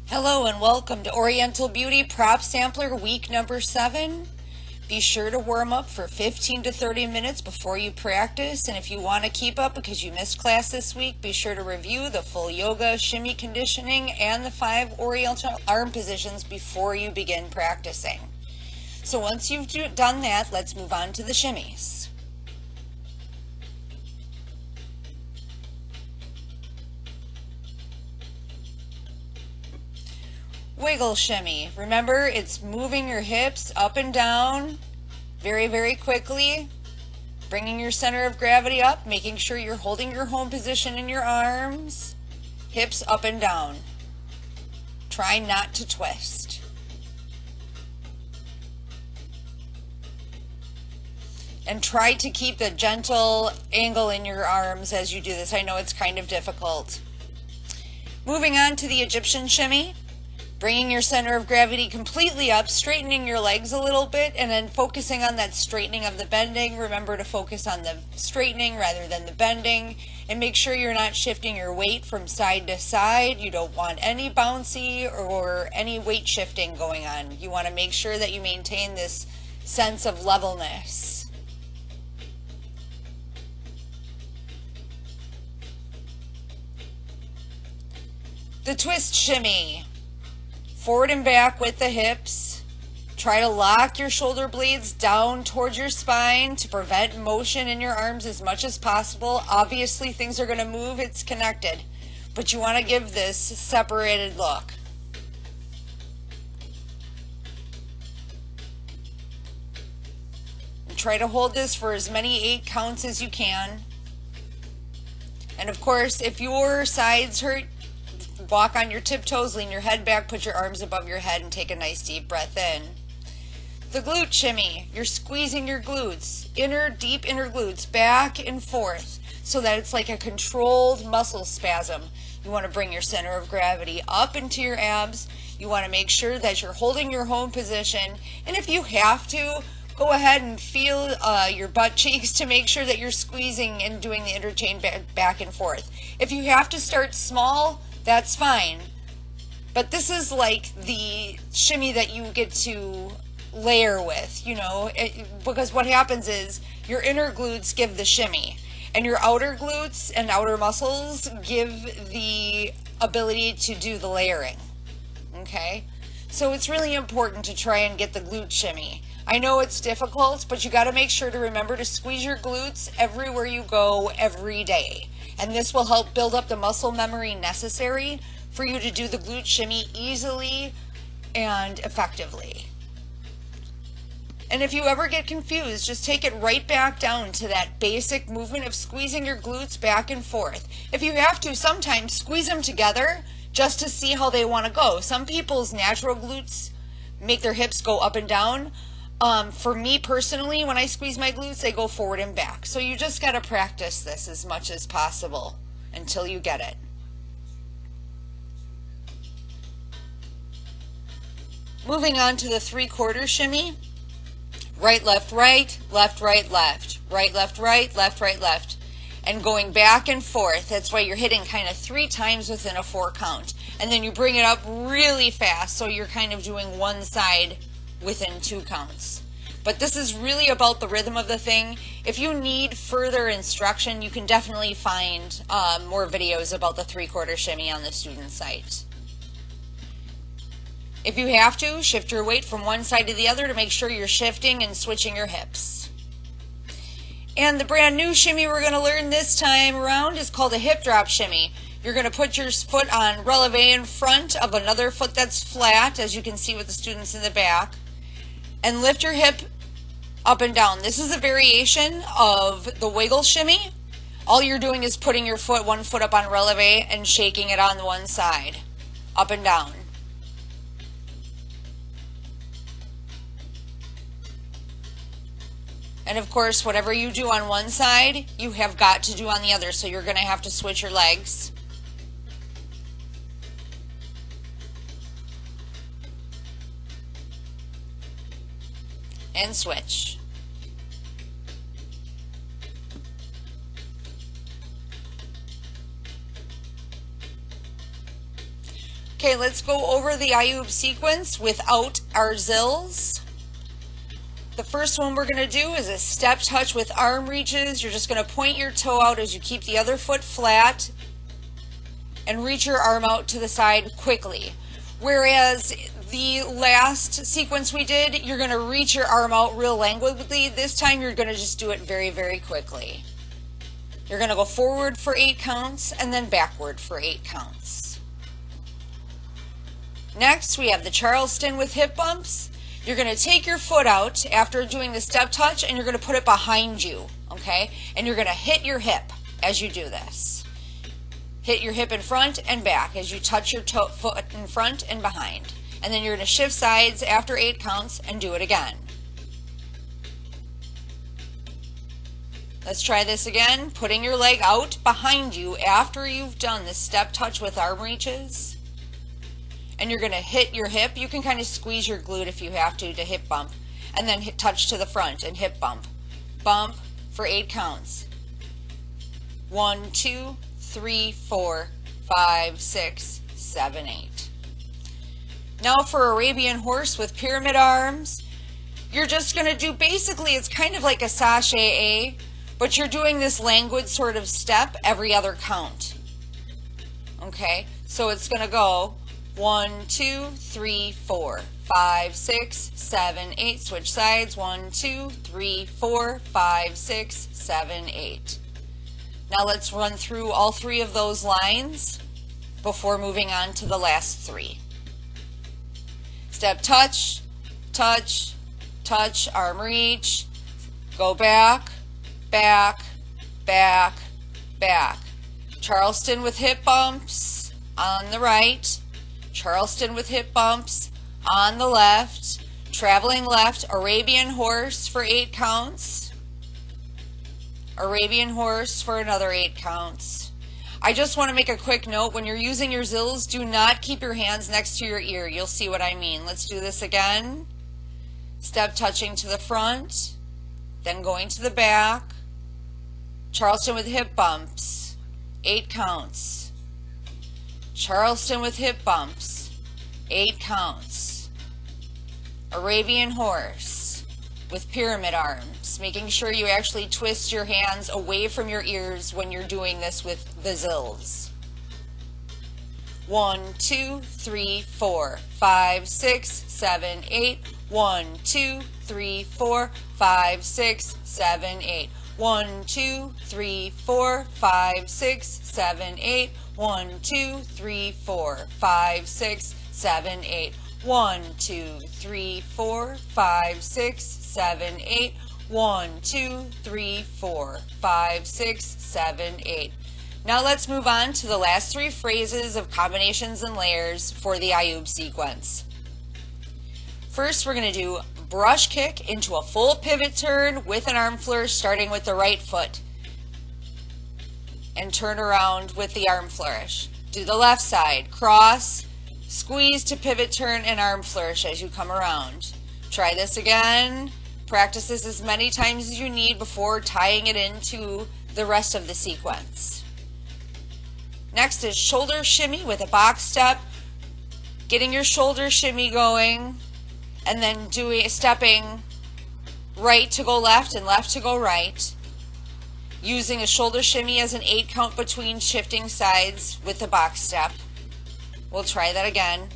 Hello and welcome to Oriental Beauty Prop Sampler week number 7. Be sure to warm up for 15 to 30 minutes before you practice, and if you want to keep up because you missed class this week, be sure to review the full yoga, shimmy conditioning, and the 5 Oriental arm positions before you begin practicing. So once you've done that, let's move on to the shimmies. Wiggle shimmy. Remember, it's moving your hips up and down very, very quickly, bringing your center of gravity up, making sure you're holding your home position in your arms, hips up and down. Try not to twist. And try to keep the gentle angle in your arms as you do this. I know it's kind of difficult. Moving on to the Egyptian shimmy. Bringing your center of gravity completely up, straightening your legs a little bit, and then focusing on that straightening of the bending. Remember to focus on the straightening rather than the bending, and make sure you're not shifting your weight from side to side. You don't want any bouncy or any weight shifting going on. You want to make sure that you maintain this sense of levelness. The twist shimmy. Forward and back with the hips. Try to lock your shoulder blades down towards your spine to prevent motion in your arms as much as possible. Obviously, things are going to move. It's connected. But you want to give this separated look. And try to hold this for as many 8 counts as you can. And of course, if your sides hurt, walk on your tiptoes, lean your head back, put your arms above your head, and take a nice deep breath in. The glute shimmy. You're squeezing your glutes, deep inner glutes, back and forth, so that it's like a controlled muscle spasm. You want to bring your center of gravity up into your abs. You want to make sure that you're holding your home position. And if you have to, go ahead and feel your butt cheeks to make sure that you're squeezing and doing the interchange back and forth. If you have to start small, that's fine. But this is like the shimmy that you get to layer with, because what happens is your inner glutes give the shimmy, and your outer glutes and outer muscles give the ability to do the layering. Okay? So it's really important to try and get the glute shimmy. I know it's difficult, but you got to make sure to remember to squeeze your glutes everywhere you go every day. And this will help build up the muscle memory necessary for you to do the glute shimmy easily and effectively. And if you ever get confused, just take it right back down to that basic movement of squeezing your glutes back and forth. If you have to, sometimes squeeze them together just to see how they want to go. Some people's natural glutes make their hips go up and down. For me personally, when I squeeze my glutes, they go forward and back. So you just got to practice this as much as possible until you get it. Moving on to the 3/4 shimmy. Right, left, right, left, right, left. Right, left, right, left, right, left. And going back and forth. That's why you're hitting kind of 3 times within a 4 count. And then you bring it up really fast, so you're kind of doing one side within 2 counts. But this is really about the rhythm of the thing. If you need further instruction, you can definitely find more videos about the 3/4 shimmy on the student site. If you have to, shift your weight from one side to the other to make sure you're shifting and switching your hips. And the brand new shimmy we're going to learn this time around is called a hip drop shimmy. You're going to put your foot on releve in front of another foot that's flat, as you can see with the students in the back, and lift your hip up and down. This is a variation of the wiggle shimmy. All you're doing is putting your one foot up on releve and shaking it on one side, up and down. And of course, whatever you do on one side, you have got to do on the other, so you're going to have to switch your legs. And switch. Okay, let's go over the Ayub sequence without our zills. The first one we're going to do is a step touch with arm reaches. You're just going to point your toe out as you keep the other foot flat and reach your arm out to the side quickly. Whereas the last sequence we did, you're going to reach your arm out real languidly. This time you're going to just do it very, very quickly. You're going to go forward for 8 counts and then backward for 8 counts. Next, we have the Charleston with hip bumps. You're going to take your foot out after doing the step touch and you're going to put it behind you, okay? And you're going to hit your hip as you do this. Hit your hip in front and back as you touch your foot in front and behind. And then you're going to shift sides after 8 counts and do it again. Let's try this again. Putting your leg out behind you after you've done the step touch with arm reaches. And you're going to hit your hip. You can kind of squeeze your glute if you have to hip bump. And then touch to the front and hip bump. Bump for 8 counts. 1, 2, 3, 4, 5, 6, 7, 8. Now for Arabian horse with pyramid arms. You're just going to do, basically it's kind of like a sachet, but you're doing this languid sort of step every other count. Okay, so it's going to go 1, 2, 3, 4, 5, 6, 7, 8. Switch sides. 1, 2, 3, 4, 5, 6, 7, 8. Now let's run through all 3 of those lines before moving on to the last 3. Step touch, touch, touch, arm reach, go back, back, back, back. Charleston with hip bumps on the right. Charleston with hip bumps on the left, traveling left, Arabian horse for 8 counts, Arabian horse for another 8 counts. I just want to make a quick note, when you're using your zills, do not keep your hands next to your ear. You'll see what I mean. Let's do this again. Step touching to the front, then going to the back, Charleston with hip bumps, 8 counts. Charleston with hip bumps, 8 counts. Arabian horse with pyramid arms, making sure you actually twist your hands away from your ears when you're doing this with the zills. 1, 2, 3, 4, 5, 6, 7, 8. 1, 2, 3, 4, 5, 6, 7, 8. 1, 2, 3, 4, 5, 6, 7, 8. 1, 2, 3, 4, 5, 6, 7, 8. 1, 2, 3, 4, 5, 6, 7, 8. 1, 2, 3, 4, 5, 6, 7, 8. Now let's move on to the last 3 phrases of combinations and layers for the Ayub sequence. First, we're going to do brush kick into a full pivot turn with an arm flourish, starting with the right foot. And turn around with the arm flourish. Do the left side, cross, squeeze to pivot turn and arm flourish as you come around. Try this again. Practice this as many times as you need before tying it into the rest of the sequence. Next is shoulder shimmy with a box step. Getting your shoulder shimmy going and then stepping right to go left and left to go right. Using a shoulder shimmy as an 8 count between shifting sides with the box step. We'll try that again.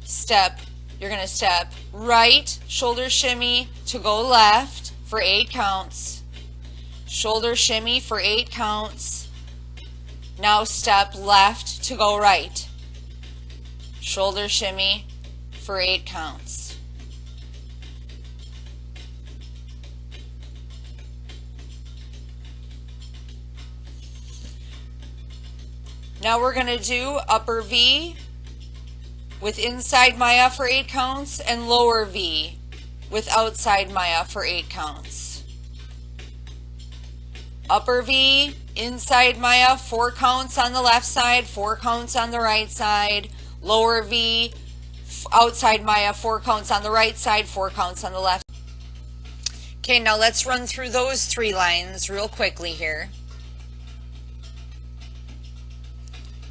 Step, you're going to step right, shoulder shimmy to go left for 8 counts. Shoulder shimmy for 8 counts. Now step left to go right. Shoulder shimmy for 8 counts. Now we're going to do upper V with inside Maya for 8 counts and lower V with outside Maya for 8 counts. Upper V, inside Maya, 4 counts on the left side, 4 counts on the right side. Lower V, outside Maya, 4 counts on the right side, 4 counts on the left. Okay, now let's run through those 3 lines real quickly here.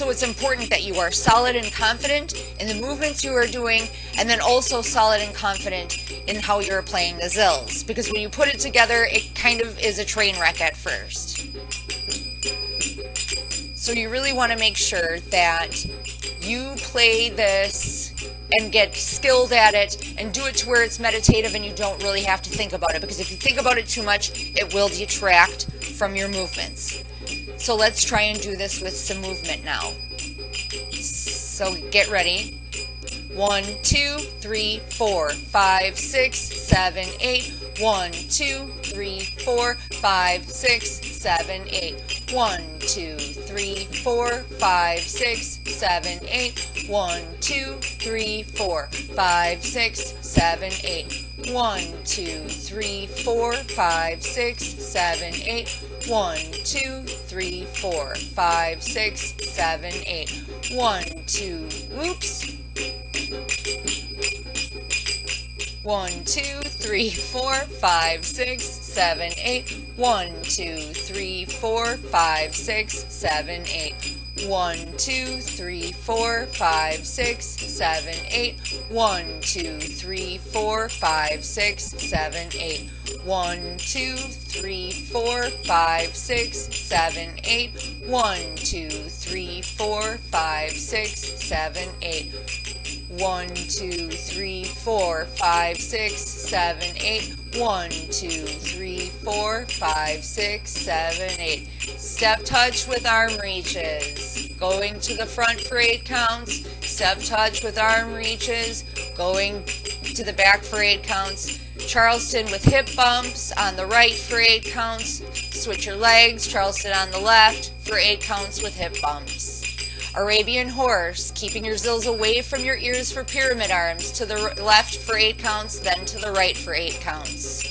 So it's important that you are solid and confident in the movements you are doing, and then also solid and confident in how you're playing the zills. Because when you put it together, it kind of is a train wreck at first. So you really want to make sure that you play this and get skilled at it and do it to where it's meditative and you don't really have to think about it, because if you think about it too much, it will detract from your movements. So let's try and do this with some movement now. So get ready. 1, 2, 3, 4, 5, 6, 7, 8. 1, 2, 3, 4, 5, 6, 7, 8. 1, 2, 3, 4, 5, 6, 7, 8. 1, 2, 3, 4, 5, 6, 7, 8. 1, 2, 3, 4, 5, 6, 7, 8. 1, 2, 3, 4, 5, 6, 7, 8. 1, 2, oops. 1, 2, 3, 4, 5, 6, 7, 8. 1, 2, 3, 4, 5, 6, 7, 8. 1, 2, 3, 4, 5, 6, 7, 8. 1, 2, 3, 4, 5, 6, 7, 8. 1, 2, 3, 4, 5, 6, 7, 8. 1, 2, 3, 4, 5, 6, 7, 8. 1, 2, 3, 4, 5, 6, 7, 8. 1, 2, 3, 4, 5, 6, 7, 8. Step touch with arm reaches. Going to the front for 8 counts. Step touch with arm reaches. Going to the back for 8 counts. Charleston with hip bumps on the right for 8 counts. Switch your legs. Charleston on the left for 8 counts with hip bumps. Arabian horse, keeping your zills away from your ears for pyramid arms, to the left for 8 counts, then to the right for 8 counts.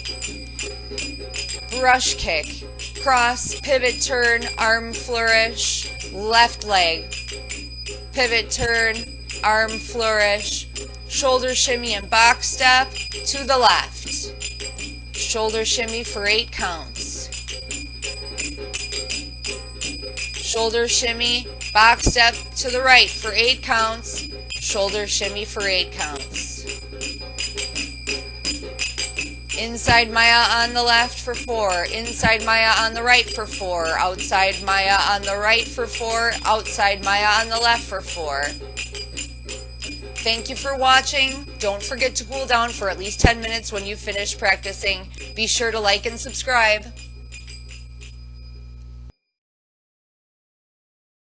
Brush kick, cross, pivot turn, arm flourish, left leg, pivot turn, arm flourish, shoulder shimmy and box step to the left. Shoulder shimmy for 8 counts. Shoulder shimmy, box step to the right for 8 counts. Shoulder shimmy for 8 counts. Inside Maya on the left for 4. Inside Maya on the right for 4. Outside Maya on the right for 4. Outside Maya on the left for 4. Thank you for watching. Don't forget to cool down for at least 10 minutes when you finish practicing. Be sure to like and subscribe.